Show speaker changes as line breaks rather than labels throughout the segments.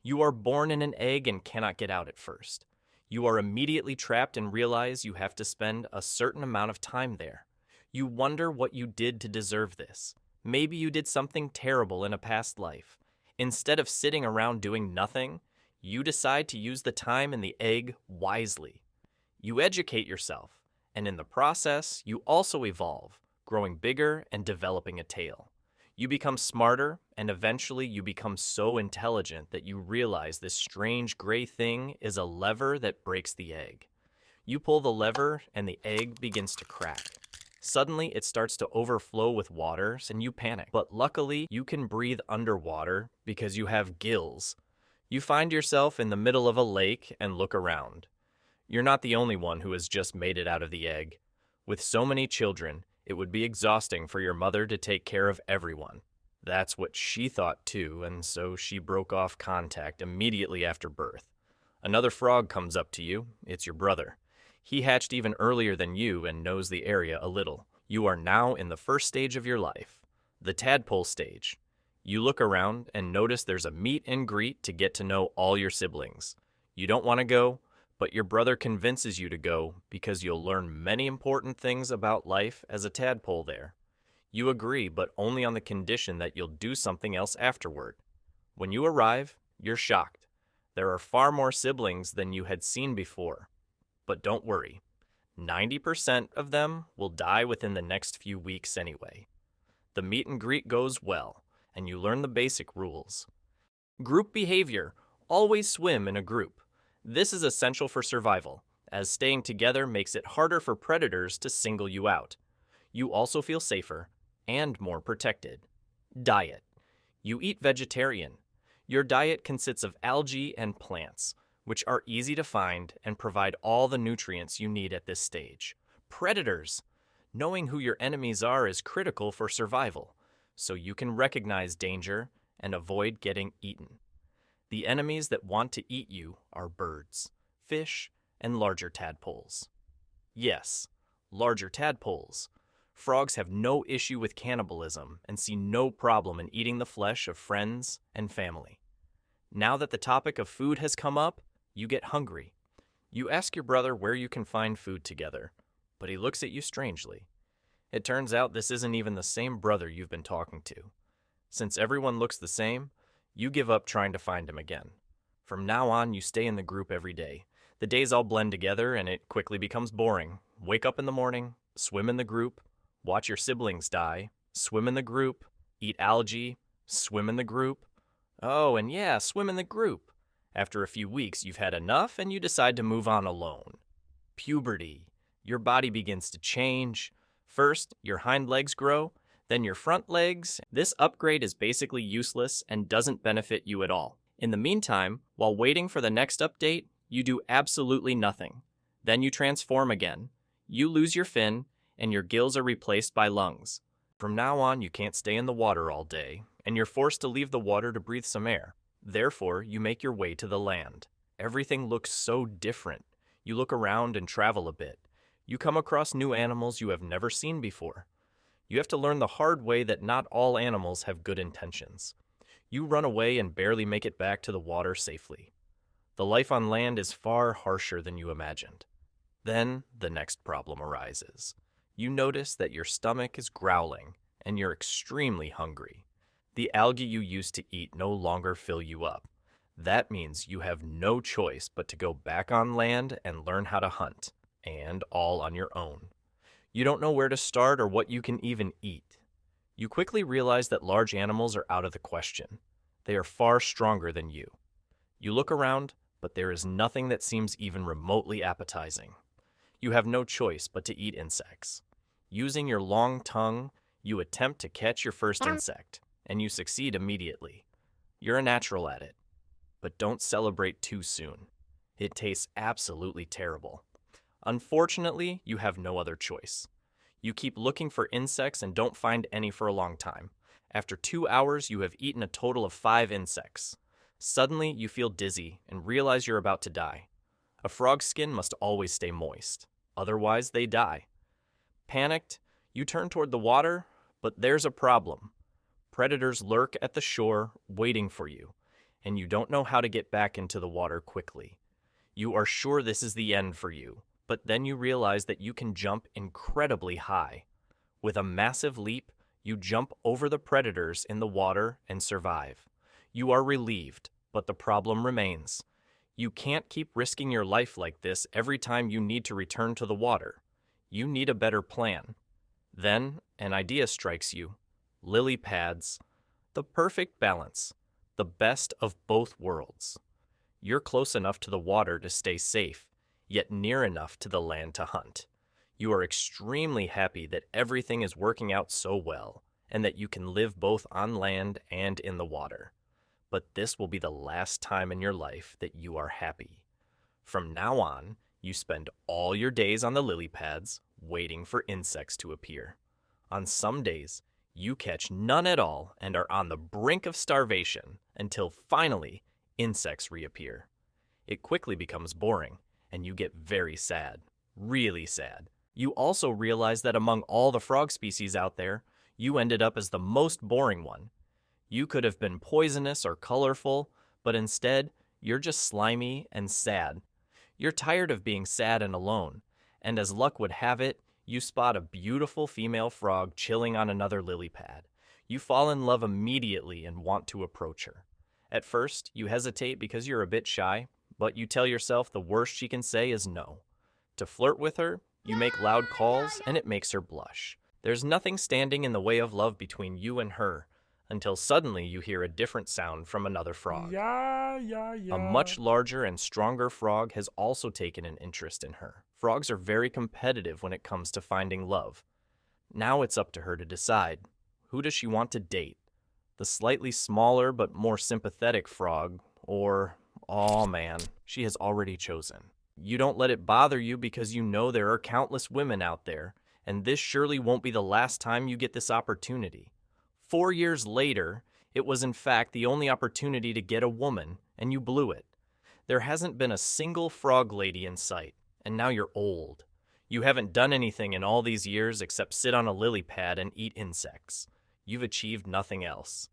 You are born in an egg and cannot get out at first. You are immediately trapped and realize you have to spend a certain amount of time there. You wonder what you did to deserve this. Maybe you did something terrible in a past life. Instead of sitting around doing nothing, you decide to use the time in the egg wisely. You educate yourself, and in the process, you also evolve, growing bigger and developing a tail. You become smarter, and eventually you become so intelligent that you realize this strange gray thing is a lever that breaks the egg. You pull the lever, and the egg begins to crack. Suddenly, it starts to overflow with water, and you panic. But luckily, you can breathe underwater because you have gills. You find yourself in the middle of a lake and look around. You're not the only one who has just made it out of the egg. With so many children, it would be exhausting for your mother to take care of everyone. That's what she thought too, and so she broke off contact immediately after birth. Another frog comes up to you. It's your brother. He hatched even earlier than you and knows the area a little. You are now in the first stage of your life, the tadpole stage. You look around and notice there's a meet and greet to get to know all your siblings. You don't want to go, but your brother convinces you to go because you'll learn many important things about life as a tadpole there. You agree, but only on the condition that you'll do something else afterward. When you arrive, you're shocked. There are far more siblings than you had seen before. But don't worry, 90% of them will die within the next few weeks anyway. The meet and greet goes well, and you learn the basic rules. Group behavior. Always swim in a group. This is essential for survival, as staying together makes it harder for predators to single you out. You also feel safer and more protected. Diet. You eat vegetarian. Your diet consists of algae and plants, which are easy to find and provide all the nutrients you need at this stage. Predators. Knowing who your enemies are is critical for survival, so you can recognize danger and avoid getting eaten. The enemies that want to eat you are birds, fish, and larger tadpoles. Yes, larger tadpoles. Frogs have no issue with cannibalism and see no problem in eating the flesh of friends and family. Now that the topic of food has come up, you get hungry. You ask your brother where you can find food together, but he looks at you strangely. It turns out this isn't even the same brother you've been talking to. Since everyone looks the same, you give up trying to find him again. From now on, you stay in the group every day. The days all blend together and it quickly becomes boring. Wake up in the morning, swim in the group, watch your siblings die, swim in the group, eat algae, swim in the group. Oh, and yeah, swim in the group. After a few weeks, you've had enough and you decide to move on alone. Puberty. Your body begins to change. First, your hind legs grow, then your front legs. This upgrade is basically useless and doesn't benefit you at all. In the meantime, while waiting for the next update, you do absolutely nothing. Then you transform again. You lose your fin, and your gills are replaced by lungs. From now on, you can't stay in the water all day, and you're forced to leave the water to breathe some air. Therefore, you make your way to the land. Everything looks so different. You look around and travel a bit. You come across new animals you have never seen before. You have to learn the hard way that not all animals have good intentions. You run away and barely make it back to the water safely. The life on land is far harsher than you imagined. Then, the next problem arises. You notice that your stomach is growling, and you're extremely hungry. The algae you used to eat no longer fill you up. That means you have no choice but to go back on land and learn how to hunt, and all on your own. You don't know where to start or what you can even eat. You quickly realize that large animals are out of the question. They are far stronger than you. You look around, but there is nothing that seems even remotely appetizing. You have no choice but to eat insects. Using your long tongue, you attempt to catch your first insect, and you succeed immediately. You're a natural at it. But don't celebrate too soon. It tastes absolutely terrible. Unfortunately, you have no other choice. You keep looking for insects and don't find any for a long time. After 2 hours, you have eaten a total of 5 insects. Suddenly, you feel dizzy and realize you're about to die. A frog's skin must always stay moist. Otherwise, they die. Panicked, you turn toward the water, but there's a problem. Predators lurk at the shore, waiting for you, and you don't know how to get back into the water quickly. You are sure this is the end for you, but then you realize that you can jump incredibly high. With a massive leap, you jump over the predators in the water and survive. You are relieved, but the problem remains. You can't keep risking your life like this every time you need to return to the water. You need a better plan. Then, an idea strikes you. Lily pads. The perfect balance. The best of both worlds. You're close enough to the water to stay safe, yet near enough to the land to hunt. You are extremely happy that everything is working out so well, and that you can live both on land and in the water. But this will be the last time in your life that you are happy. From now on, you spend all your days on the lily pads, waiting for insects to appear. On some days, you catch none at all and are on the brink of starvation until finally, insects reappear. It quickly becomes boring, and you get very sad, really sad. You also realize that among all the frog species out there, you ended up as the most boring one. You could have been poisonous or colorful, but instead, you're just slimy and sad. You're tired of being sad and alone, and as luck would have it, you spot a beautiful female frog chilling on another lily pad. You fall in love immediately and want to approach her. At first, you hesitate because you're a bit shy, but you tell yourself the worst she can say is no. To flirt with her, you make loud calls and it makes her blush. There's nothing standing in the way of love between you and her, until suddenly you hear a different sound from another frog. A much larger and stronger frog has also taken an interest in her. Frogs are very competitive when it comes to finding love. Now it's up to her to decide. Who does she want to date? The slightly smaller but more sympathetic frog, or, oh man, she has already chosen. You don't let it bother you because you know there are countless women out there, and this surely won't be the last time you get this opportunity. 4 years later, it was in fact the only opportunity to get a woman, and you blew it. There hasn't been a single frog lady in sight, and now you're old. You haven't done anything in all these years except sit on a lily pad and eat insects. You've achieved nothing else.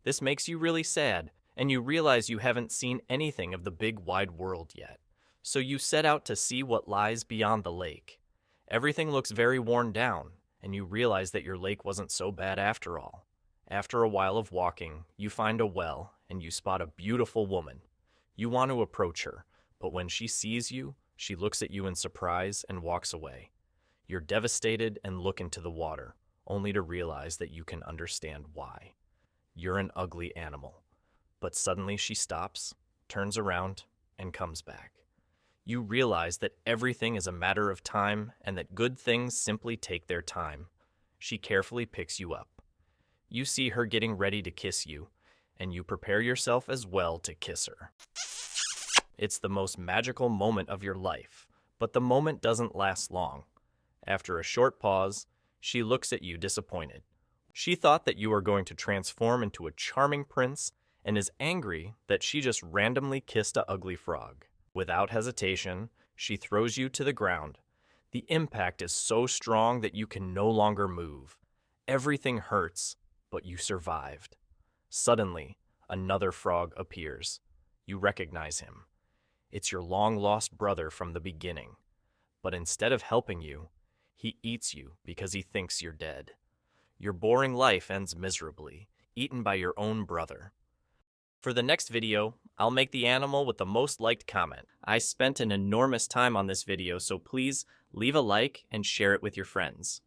This makes you really sad, and you realize you haven't seen anything of the big wide world yet. So you set out to see what lies beyond the lake. Everything looks very worn down, and you realize that your lake wasn't so bad after all. After a while of walking, you find a well, and you spot a beautiful woman. You want to approach her, but when she sees you, she looks at you in surprise and walks away. You're devastated and look into the water, only to realize that you can understand why. You're an ugly animal. But suddenly she stops, turns around, and comes back. You realize that everything is a matter of time and that good things simply take their time. She carefully picks you up. You see her getting ready to kiss you, and you prepare yourself as well to kiss her. It's the most magical moment of your life, but the moment doesn't last long. After a short pause, she looks at you disappointed. She thought that you were going to transform into a charming prince and is angry that she just randomly kissed a ugly frog. Without hesitation, she throws you to the ground. The impact is so strong that you can no longer move. Everything hurts, but you survived. Suddenly, another frog appears. You recognize him. It's your long-lost brother from the beginning. But instead of helping you, he eats you because he thinks you're dead. Your boring life ends miserably, eaten by your own brother. For the next video, I'll make the animal with the most liked comment. I spent an enormous time on this video, so please leave a like and share it with your friends.